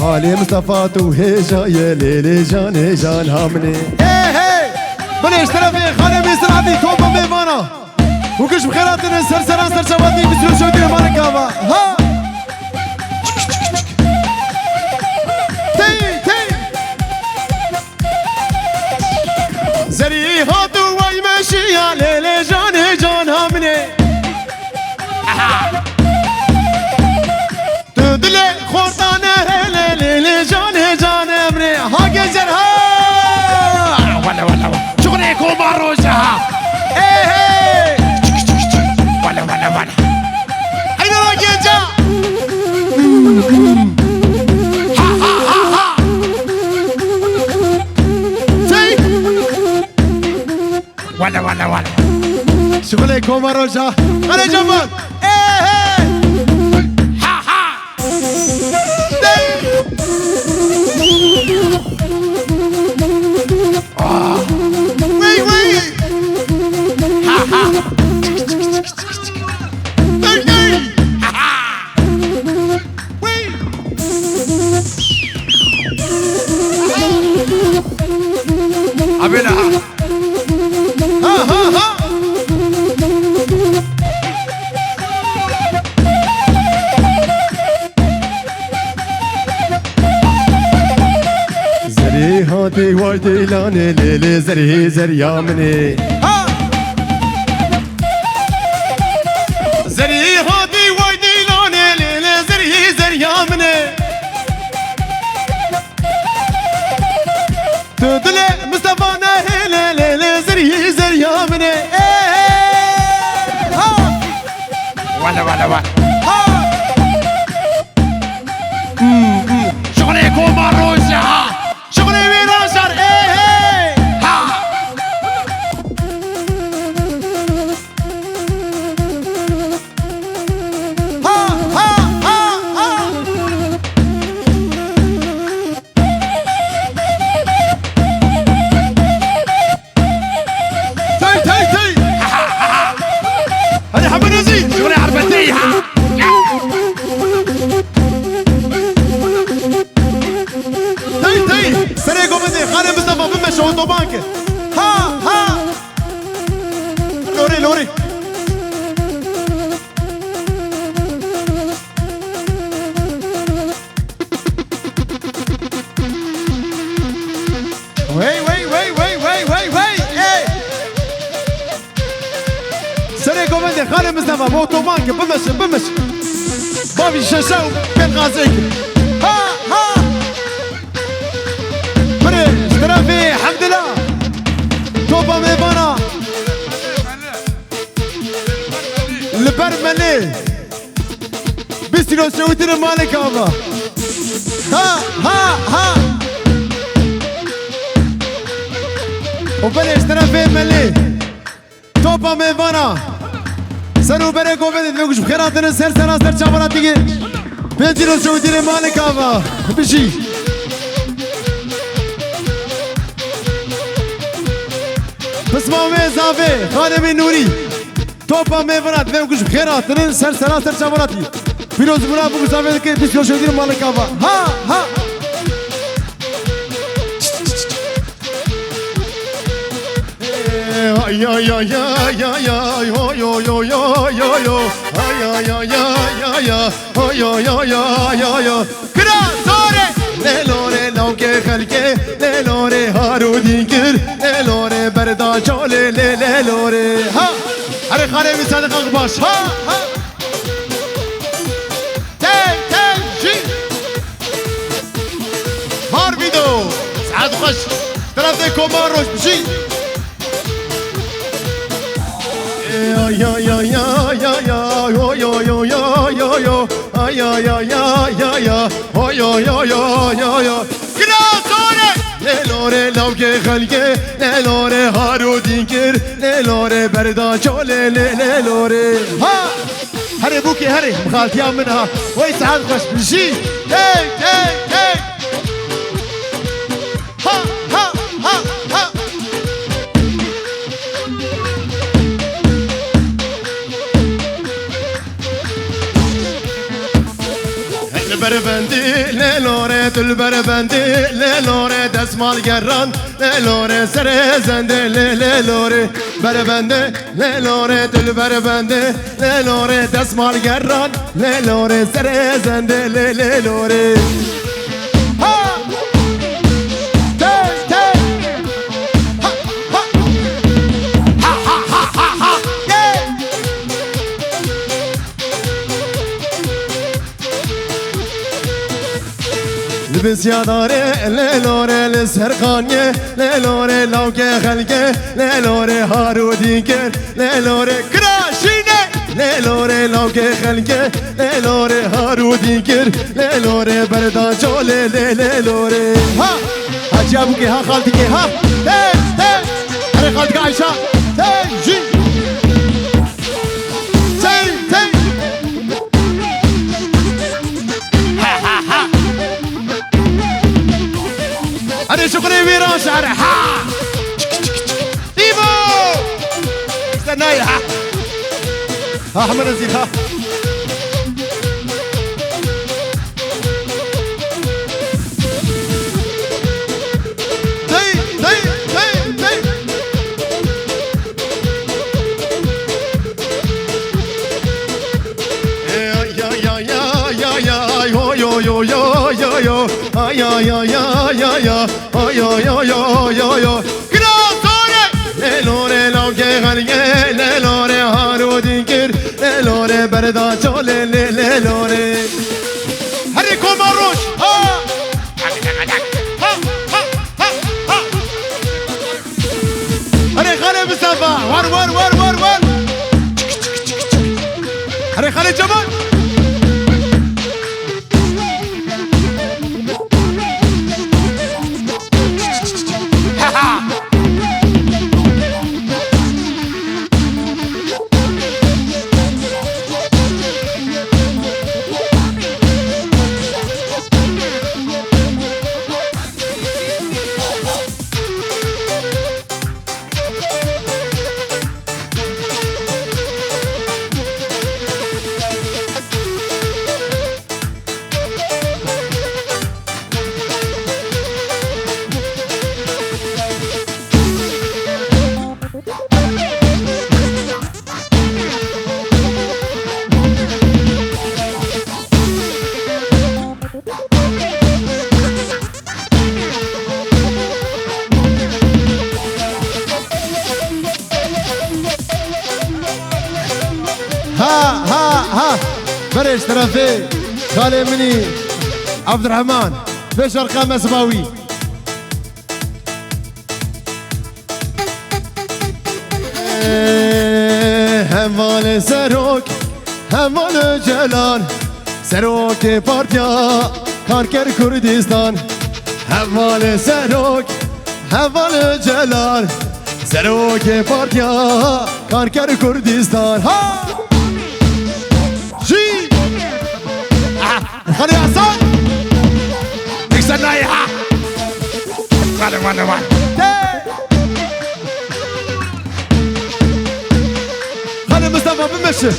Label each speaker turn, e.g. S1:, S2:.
S1: حالي مصطفى تو هيجا يا ليلي جاني جان همني هي بليش ترافي خانمي سرعتي توبا ميفانا وكش بخيرات نسر سران سر شواتي بسلو شودي مالك كافا ها زري هاتو واي ماشي يا ليلي جاني جان همني تدلي خورتانه ليلي جاني جان همني ها جزر ها
S2: ولا شغليكم مروجها
S1: ايه
S2: ولا
S1: اين راجع
S2: ولا
S1: شغليكم مروجها انا جمال ايه وي
S2: عبينا
S1: ها زري هاتي وردي لاني ليلي زري زريا مني ها زري هاتي وردي لاني ليلي زري زريا مني تدلي مصطفى نهيلي ليلي زري زريا مني ها
S2: ولا
S1: ها
S2: شغليكم مروجها
S1: شغلي وين راشر تي هذه حبة نزيد
S2: شغلي عرفتيها
S1: تي سريقو بدي خاني مصطفى بمشي اوتوبانك ها لوري وي سريقو بدي خاني مصطفى باوتوبانك بمشي بابي شاشاو بين غازيك ها بريش ترافي حمد الله توبا ميفانا البرملي بيسيلو سويتنا مالك ابا ها وبريش ترافي ملي توبا ميفانا سرو بريكو بدي تلوكش بخيراتنا سر شابرات تيجي بيسيلو سويتنا مالك ابا بشي بسمعوا زافي خانمي نوري توبا ميفرات فيهم كش بخيرات تنين سر شابراتي فيروز بنا بوك زافي كي بيسيو شودير مالك ابا ها ليلوري لوكي خلكي ليلوري هارو دينكر ليلوري بردا جولي ليلوري ها هري خانمي صادق اغباش ها تي جي هار فيدو سعاد خش طرف كوماروش بشي ليلوري لوكي خلقي ليلوري هارو دينكر ليلوري بردا جولي ليلوري ها هري بوكي هري مخالتيا منها ويسعد خوش بشي هي ها بربندی للوره دل بربندی للوره دستمال گران للوره سر زنده للوره بربنده للوره دل بربنده للوره دستمال گران للوره سر زنده للوره بسیاداره للوره لسرخانیه للوره لوکه خلقه للوره هارودینکر للوره کراشینه للوره لوکه خلقه للوره هارودینکر للوره بردان چوله للوره ها حاجی ابو که ها خالتی که ها هره خالتی که عایشا جی أنا شكرا ويران شعر ها ديفو استناي ها أحمد نزيل ها بردا چوله للوره هری کوماروش ها هری خاله مصطفى ور هری خاله جمال ها برش طرفي خالي مني عبد الرحمن فيش ارقام اسماوي همال سروك همال جلال سروك پارتیا کارگر کردستان همال سروک همال جلال سروک پارتیا کارگر کردستان ها جی خالی حسن
S2: استناي ها وانا
S1: خالی مصطفى بمشي